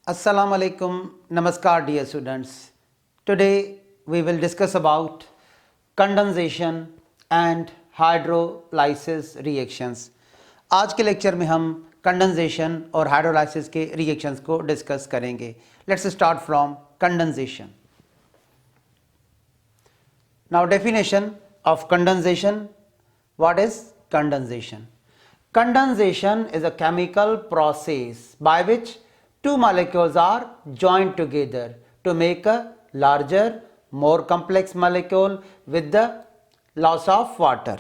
Assalamu alaikum, namaskar dear students. Today we will discuss about condensation and hydrolysis reactions. आज के lecture में हम condensation और hydrolysis के रिएक्शंस को डिस्कस करेंगे. Let's start from condensation. Now definition of condensation. What is condensation? Condensation is a chemical process by which two molecules are joined together to make a larger, more complex molecule with the loss of water.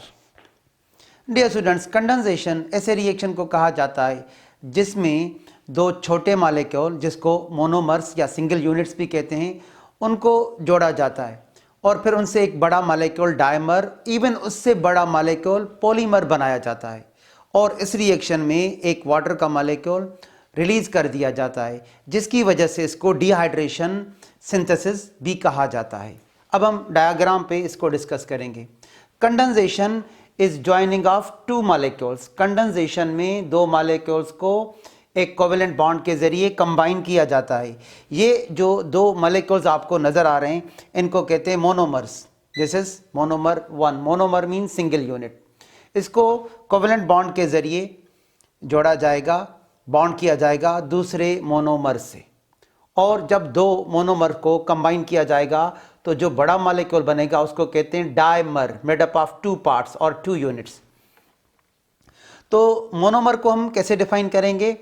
Dear students, condensation ऐसे reaction को कहा जाता है जिसमें दो छोटे molecule, जिसको monomers या सिंगल यूनिट्स भी कहते हैं, उनको जोड़ा जाता है और फिर उनसे एक बड़ा मॉलिक्यूल डायमर, इवन उससे बड़ा मॉलिक्यूल पॉलीमर बनाया जाता है और इस रिएक्शन में एक वाटर का मॉलिक्यूल रिलीज कर दिया जाता है, जिसकी वजह से इसको डिहाइड्रेशन सिंथेसिस भी कहा जाता है. अब हम डायग्राम पे इसको डिस्कस करेंगे. Condensation is joining of two molecules. Condensation में दो मॉलिक्यूल्स को एक कोवेलेंट बॉन्ड के जरिए कंबाइन किया जाता है. ये जो दो मॉलिक्यूल्स आपको नजर आ रहे हैं, इनको कहते हैं monomers. This is monomer 1. Monomer mean single unit. इसको कोवेलेंट बॉन्ड के जरिए जोड़ा जाएगा, बॉन्ड किया जाएगा दूसरे मोनोमर से, और जब दो मोनोमर को कंबाइन किया जाएगा तो जो बड़ा मॉलिक्यूल बनेगा उसको कहते हैं dimer, made up of two parts और टू यूनिट्स. तो मोनोमर को हम कैसे डिफाइन करेंगे?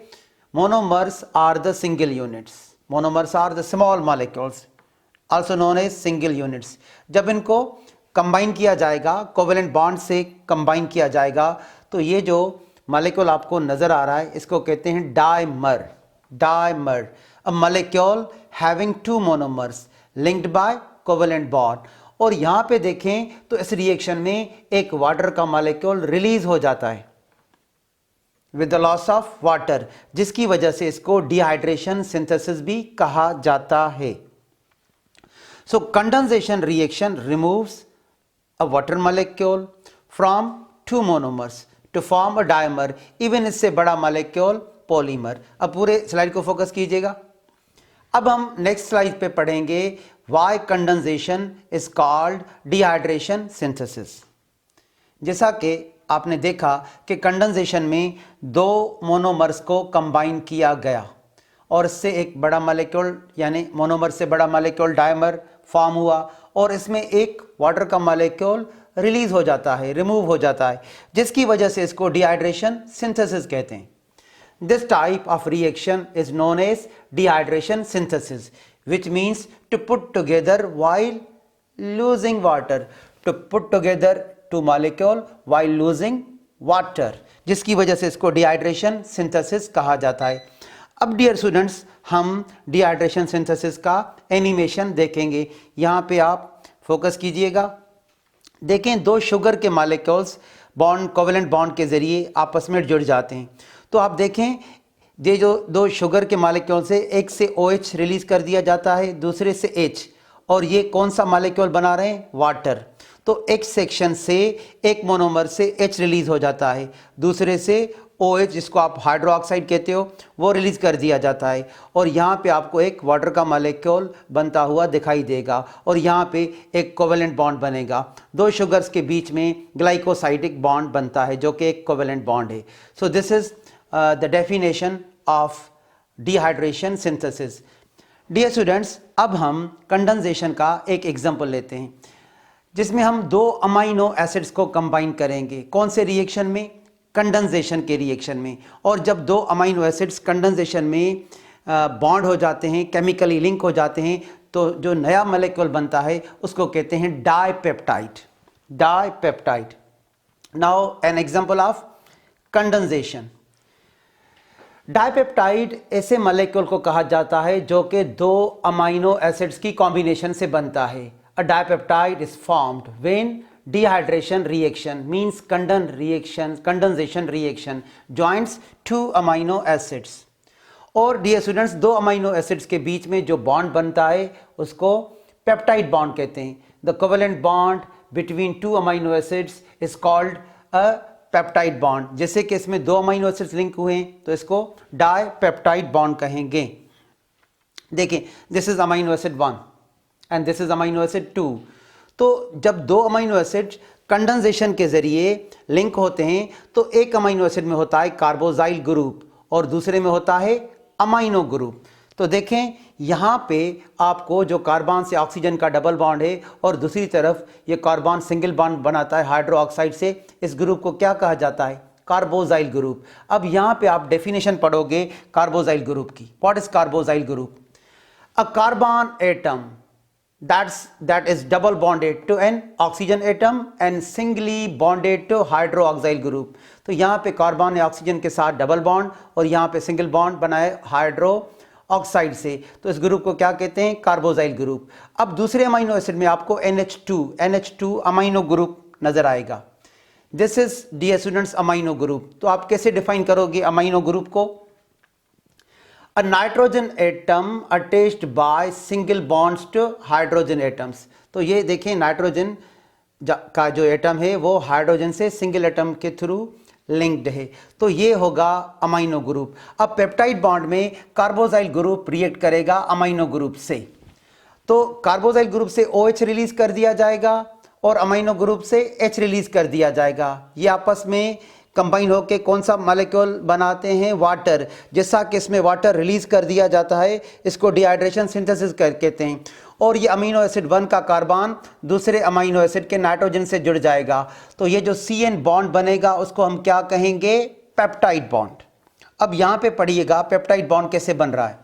Monomers are the single units. Monomers are the small molecules also known as single units. जब इनको कंबाइन किया जाएगा, कोवेलेंट बॉन्ड से कंबाइन किया जाएगा, तो ये जो मॉलिक्यूल आपको नजर आ रहा है इसको कहते हैं dimer. Dimer, a molecule having two monomers linked by covalent bond. और यहाँ पे देखें तो इस रिएक्शन में एक वाटर का मॉलिक्यूल रिलीज हो जाता है with the loss of water, जिसकी वजह से इसको डिहाइड्रेशन सिंथेसिस भी कहा जाता है. So condensation reaction removes a water molecule from two monomers to form a dimer, even इससे बड़ा molecule polymer. अब पूरे स्लाइड को फोकस कीजिएगा. अब हम नेक्स्ट स्लाइड पे पढ़ेंगे why condensation is called dehydration synthesis. जैसा कि आपने देखा कि कंडेंसेशन में दो मोनोमर्स को कंबाइन किया गया और इससे एक बड़ा मॉलिक्यूल, यानी मोनोमर से बड़ा मॉलिक्यूल डायमर फॉर्म हुआ, और इसमें एक वाटर का मॉलिक्यूल रिलीज हो जाता है, रिमूव हो जाता है, जिसकी वजह से इसको डिहाइड्रेशन सिंथेसिस कहते हैं. This type of reaction is known as dehydration synthesis, which means to put together while losing water. To put together two molecule while losing water, जिसकी वजह से इसको डिहाइड्रेशन सिंथेसिस कहा जाता है. अब डियर स्टूडेंट्स, हम डिहाइड्रेशन सिंथेसिस का एनिमेशन देखेंगे. यहाँ पे आप फोकस कीजिएगा. देखें, दो शुगर के मॉलिक्यूल्स बॉन्ड, कोवेलेंट बॉन्ड के जरिए आपस में जुड़ जाते हैं. तो आप देखें, ये जो दो शुगर के मॉलिक्यूल से एक से OH रिलीज कर दिया जाता है, दूसरे से H, और ये कौन सा मॉलिक्यूल बना रहे हैं? वाटर. तो एक सेक्शन से, एक मोनोमर से H रिलीज हो जाता है, दूसरे से OH, जिसको आप हाइड्रो ऑक्साइड कहते हो, वो रिलीज कर दिया जाता है, और यहाँ पे आपको एक वाटर का मॉलिक्यूल बनता हुआ दिखाई देगा, और यहाँ पे एक कोवेलेंट बॉन्ड बनेगा. दो शुगर्स के बीच में ग्लाइकोसाइडिक बॉन्ड बनता है, जो कि एक कोवेलेंट बॉन्ड है. So this is the definition of dehydration synthesis. Dear students, अब हम कंडेंसेशन का एक एग्जाम्पल लेते हैं, जिसमें हम दो अमाइनो एसिड्स को कंबाइन करेंगे. कौन से रिएक्शन में? कंडेंसेशन के रिएक्शन में. और जब दो अमाइनो एसिड्स कंडेंसेशन में बॉन्ड हो जाते हैं, केमिकली लिंक हो जाते हैं, तो जो नया मॉलिक्यूल बनता है उसको कहते हैं dipeptide. Dipeptide. Now an example of condensation. Dipeptide ऐसे मॉलिक्यूल को कहा जाता है जो कि दो अमाइनो एसिड्स की कॉम्बिनेशन से बनता है. A dipeptide is formed when dehydration reaction means condensation reaction joins two amino acids. और डियर स्टूडेंट्स, दो अमाइनो एसिड्स के बीच में जो बॉन्ड बनता है उसको पेप्टाइड बॉन्ड कहते हैं. The covalent bond between two amino acids is called a peptide bond. जैसे कि इसमें दो अमाइनो एसिड्स लिंक हुए हैं तो इसको डाइपेप्टाइड बॉन्ड कहेंगे. देखें, this is amino acid 1 and this is amino acid 2। तो जब दो अमाइनो एसिड कंडेंसेशन के जरिए लिंक होते हैं तो एक अमाइनो एसिड में होता है कार्बोजाइल ग्रुप और दूसरे में होता है अमाइनो ग्रुप। तो देखें यहाँ पे आपको जो कार्बन से ऑक्सीजन का डबल बॉन्ड है और दूसरी तरफ ये कार्बन सिंगल बॉन्ड बनाता है हाइड्रो ऑक्साइड से, इस ग्रुप को क्या कहा जाता है? Carboxyl group. अब यहाँ पे आप डेफिनेशन पढ़ोगे कार्बोजाइल ग्रुप की। What is carboxyl group? A carbon atom that is double bonded to an oxygen atom and singly bonded to hydroxyl group। तो यहाँ पे कार्बन ने ऑक्सीजन के साथ डबल बॉन्ड और यहाँ पे सिंगल बॉन्ड बनाए हाइड्रो ऑक्साइड से, तो इस ग्रुप को क्या कहते हैं? Carboxyl group. अब दूसरे अमाइनो एसिड में आपको NH2 अमाइनो ग्रुप नजर आएगा। This is dear students amino group. तो आप कैसे डिफाइन करोगे अमाइनो ग्रुप को? A nitrogen atom attached by single bonds to hydrogen atoms। तो ये देखें नाइट्रोजन का जो एटम है वो हाइड्रोजन से सिंगल एटम के थ्रू लिंक्ड है, तो ये होगा अमाइनो ग्रुप। अब पेप्टाइड बॉन्ड में कार्बोजाइल ग्रुप रिएक्ट करेगा अमाइनो ग्रुप से, तो कार्बोजाइल ग्रुप से OH रिलीज कर दिया जाएगा और अमाइनो ग्रुप से H रिलीज कर दिया जाएगा। ये आपस में कंबाइन होकर कौन सा मॉलिक्यूल बनाते हैं? वाटर। जैसा कि इसमें वाटर रिलीज कर दिया जाता है, इसको डिहाइड्रेशन सिंथेसिस कहते हैं। और ये अमीनो एसिड 1 का कार्बन दूसरे अमीनो एसिड के नाइट्रोजन से जुड़ जाएगा, तो ये जो CN बॉन्ड बनेगा उसको हम क्या कहेंगे? Peptide bond. अब यहाँ पे पढ़िएगा पेप्टाइड बॉन्ड कैसे बन रहा है।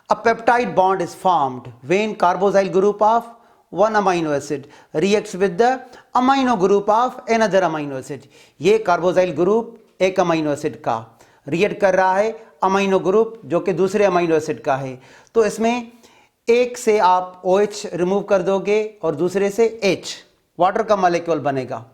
अ peptide bond is formed when carboxyl group of one amino acid reacts with the amino group of another amino acid। ये कार्बोजाइल ग्रुप एक अमीनो एसिड का रिएक्ट कर रहा है अमीनो ग्रुप जो कि दूसरे अमीनो एसिड का है, तो इसमें एक से आप OH रिमूव कर दोगे और दूसरे से H, वाटर का मॉलिक्यूल बनेगा।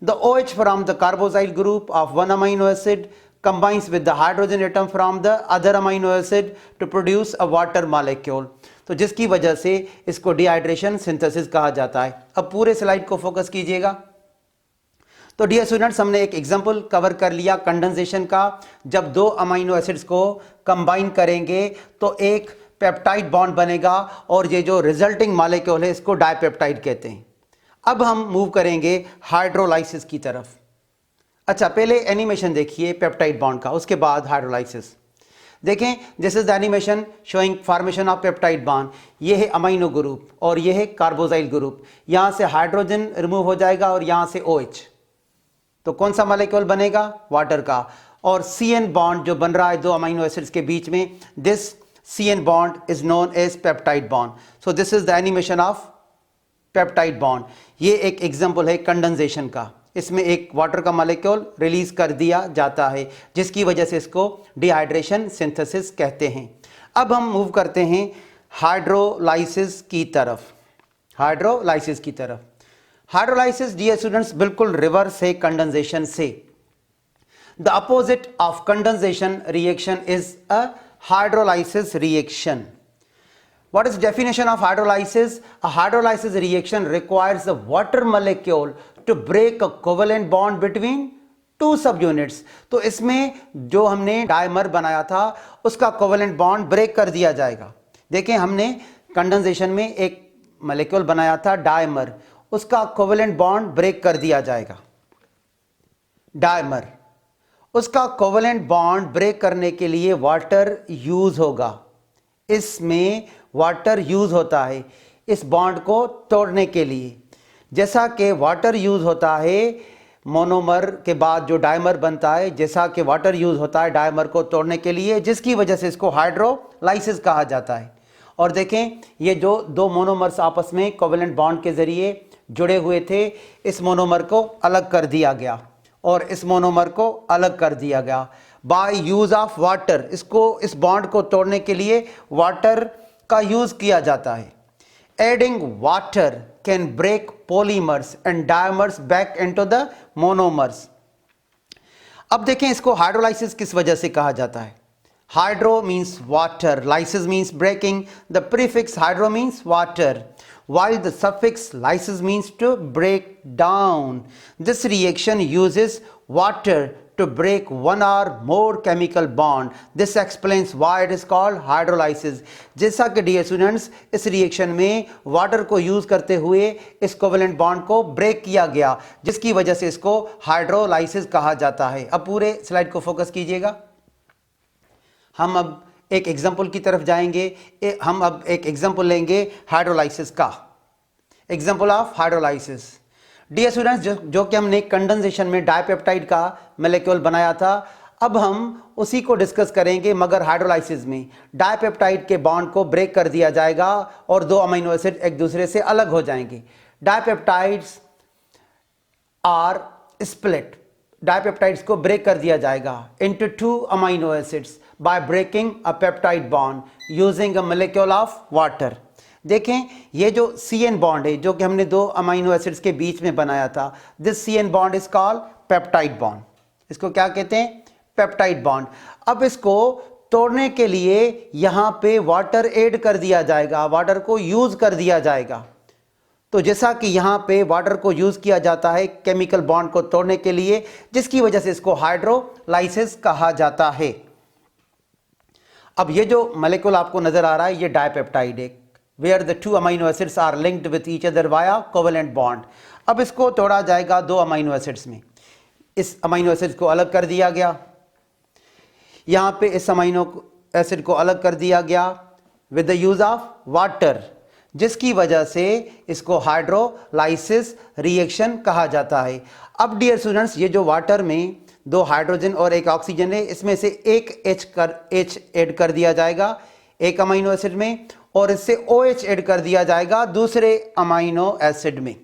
The OH from the carboxyl group of one amino acid combines with the hydrogen atom from the other amino acid to produce a water molecule। तो जिसकी वजह से इसको डिहाइड्रेशन सिंथेसिस कहा जाता है। अब पूरे स्लाइड को फोकस कीजिएगा। तो डियर स्टूडेंट्स, हमने एक एग्जांपल कवर कर लिया कंडेंसेशन का। जब दो अमीनो एसिड्स को कंबाइन करेंगे तो एक पेप्टाइड बॉन्ड बनेगा और ये जो रिजल्टिंग मॉलिक्यूल है इसको डाइपेप्टाइड कहते हैं। अब हम मूव करेंगे हाइड्रोलाइसिस की तरफ। अच्छा, पहले एनिमेशन देखिए पेप्टाइड बॉन्ड का, उसके बाद हाइड्रोलाइसिस। देखें, this is the animation showing formation of peptide bond. ये है अमीनो ग्रुप और ये है कार्बोजाइल ग्रुप। यहाँ से हाइड्रोजन रिमूव हो जाएगा और यहाँ से OH, तो कौन सा मॉलिक्यूल बनेगा? वाटर का। और CN बॉन्ड जो बन रहा है दो अमीनो एसिड्स के बीच में, this CN bond is known as peptide bond. So this is the animation of peptide bond. ये एक एग्जांपल है कंडेंसेशन का। इसमें एक वाटर का मॉलिक्यूल रिलीज कर दिया जाता है जिसकी वजह से इसको डिहाइड्रेशन सिंथेसिस कहते हैं। अब हम मूव करते हैं हाइड्रोलाइसिस की तरफ। हाइड्रोलाइसिस डियर स्टूडेंट्स बिल्कुल रिवर्स है कंडेंसेशन से। The opposite of condensation reaction is a hydrolysis reaction. What is definition of hydrolysis? A hydrolysis reaction requires the water molecule to break a covalent bond between two subunits। तो इसमें जो हमने dimer बनाया था उसका covalent bond break कर दिया जाएगा। देखें, हमने कंडेंसेशन में एक मॉलिक्यूल बनाया था डायमर, उसका कोवेलेंट बॉन्ड ब्रेक कर दिया जाएगा। डायमर, उसका कोवेलेंट बॉन्ड ब्रेक करने के लिए वाटर यूज होगा। इसमें वाटर यूज होता है इस बॉन्ड को तोड़ने के लिए। जैसा कि वाटर यूज होता है मोनोमर के बाद जो डायमर बनता है, जैसा कि वाटर यूज होता है डायमर को तोड़ने के लिए, जिसकी वजह से इसको हाइड्रोलाइसिस कहा जाता है। और देखें, ये जो दो मोनोमर्स आपस में कोवेलेंट बॉन्ड के जरिए जुड़े हुए थे, इस मोनोमर को अलग कर दिया गया और इस मोनोमर को अलग कर दिया गया बाय यूज ऑफ वाटर। इस बॉन्ड को तोड़ने के लिए वाटर का यूज किया जाता है। Adding water can break polymers and dimers back into the monomers. अब देखें, इसको हाइड्रोलाइसिस किस वजह से कहा जाता है? Hydro means water, lysis means breaking, the prefix hydro means water, while the suffix lysis means to break down। This reaction uses water to break one or more chemical bond. This explains why it is called hydrolysis. जैसा कि dear students इस reaction में water को use करते हुए इस covalent bond को break किया गया, जिसकी वजह से इसको हाइड्रोलाइसिस कहा जाता है। अब पूरे स्लाइड को फोकस कीजिएगा। हम अब एक एग्जाम्पल की तरफ जाएंगे। हम अब एक एग्जाम्पल लेंगे हाइड्रोलाइसिस का। Example of hydrolysis. Dear students, जो कि हमने कंडेंसेशन में डाइपेप्टाइड का मोलेक्यूल बनाया था, अब हम उसी को डिस्कस करेंगे मगर हाइड्रोलाइसिस में डाइपेप्टाइड के बॉन्ड को ब्रेक कर दिया जाएगा और दो अमीनो एसिड एक दूसरे से अलग हो जाएंगे। Dipeptides are split. डाइपेप्टाइड्स को ब्रेक कर दिया जाएगा into two amino acids by breaking a peptide bond using a molecule of water. देखें, ये जो CN बॉन्ड है जो कि हमने दो अमीनो एसिड्स के बीच में बनाया था, this CN bond is called peptide bond. इसको क्या कहते हैं? Peptide bond. अब इसको तोड़ने के लिए यहां पे वाटर ऐड कर दिया जाएगा, वाटर को यूज कर दिया जाएगा। तो जैसा कि यहां पे वाटर को यूज किया जाता है केमिकल बॉन्ड को तोड़ने के लिए, जिसकी वजह से इसको हाइड्रोलाइसिस कहा जाता है। अब ये जो मोलेक्यूल आपको नजर आ रहा है, ये डाइपेप्टाइड है, where the two amino acids are linked with each other via covalent bond। अब इसको तोड़ा जाएगा दो अमीनो एसिड्स में। इस अमीनो एसिड को अलग कर दिया गया, यहां पे इस अमीनो एसिड को अलग कर दिया गया with the use of water, जिसकी वजह से इसको हाइड्रोलाइसिस रिएक्शन कहा जाता है। अब डियर स्टूडेंट्स, ये जो वाटर में दो हाइड्रोजन और एक ऑक्सीजन है, इसमें से एक H ऐड कर दिया जाएगा एक अमीनो एसिड में और इससे OH ऐड कर दिया जाएगा दूसरे अमीनो एसिड में।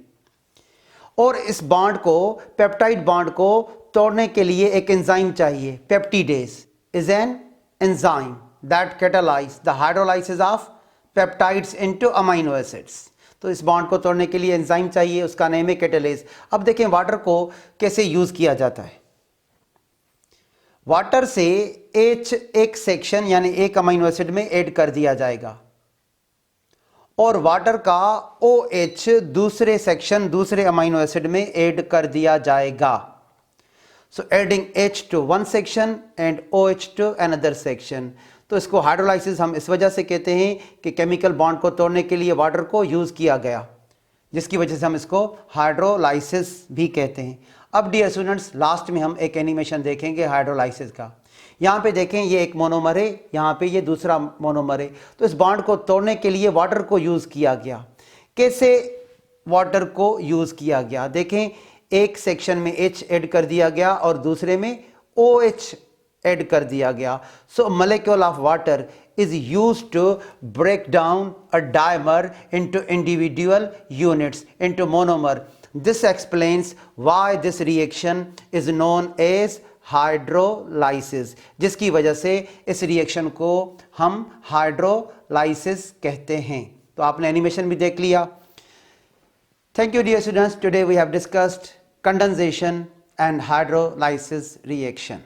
और इस बॉन्ड को, पेप्टाइड बॉन्ड को तोड़ने के लिए एक एंजाइम चाहिए। Peptidase is an enzyme that catalyse the hydrolysis of peptides into amino acids. तो इस बॉन्ड को तोड़ने के लिए एंजाइम चाहिए, उसका नेम है कैटालेज। अब देखें वाटर को कैसे यूज किया जाता है। वाटर से H एक सेक्शन यानी एक अमीनो एसिड में ऐड कर दिया जाएगा और वाटर का OH दूसरे सेक्शन दूसरे अमीनो एसिड में ऐड कर दिया जाएगा। So adding H to one section and OH to another section. तो इसको हाइड्रोलाइसिस हम इस वजह से कहते हैं कि केमिकल बॉन्ड को तोड़ने के लिए वाटर को यूज किया गया, जिसकी वजह से हम इसको हाइड्रोलाइसिस भी कहते हैं। अब डियर स्टूडेंट्स, लास्ट में हम एक एनिमेशन देखेंगे हाइड्रोलाइसिस का। यहाँ पे देखें, ये एक मोनोमर है, यहाँ पे ये दूसरा मोनोमर है। तो इस बॉन्ड को तोड़ने के लिए वाटर को यूज किया गया। कैसे वाटर को यूज किया गया? देखें, एक सेक्शन में H ऐड कर दिया गया और दूसरे में OH ऐड कर दिया गया। सो molecule of water is used to break down a dimer into individual units into monomer. This explains why this reaction is known as hydrolysis, जिसकी वजह से इस रिएक्शन को हम हाइड्रोलाइसिस कहते हैं। तो आपने एनिमेशन भी देख लिया। Thank you dear students, today we have discussed condensation and hydrolysis reaction.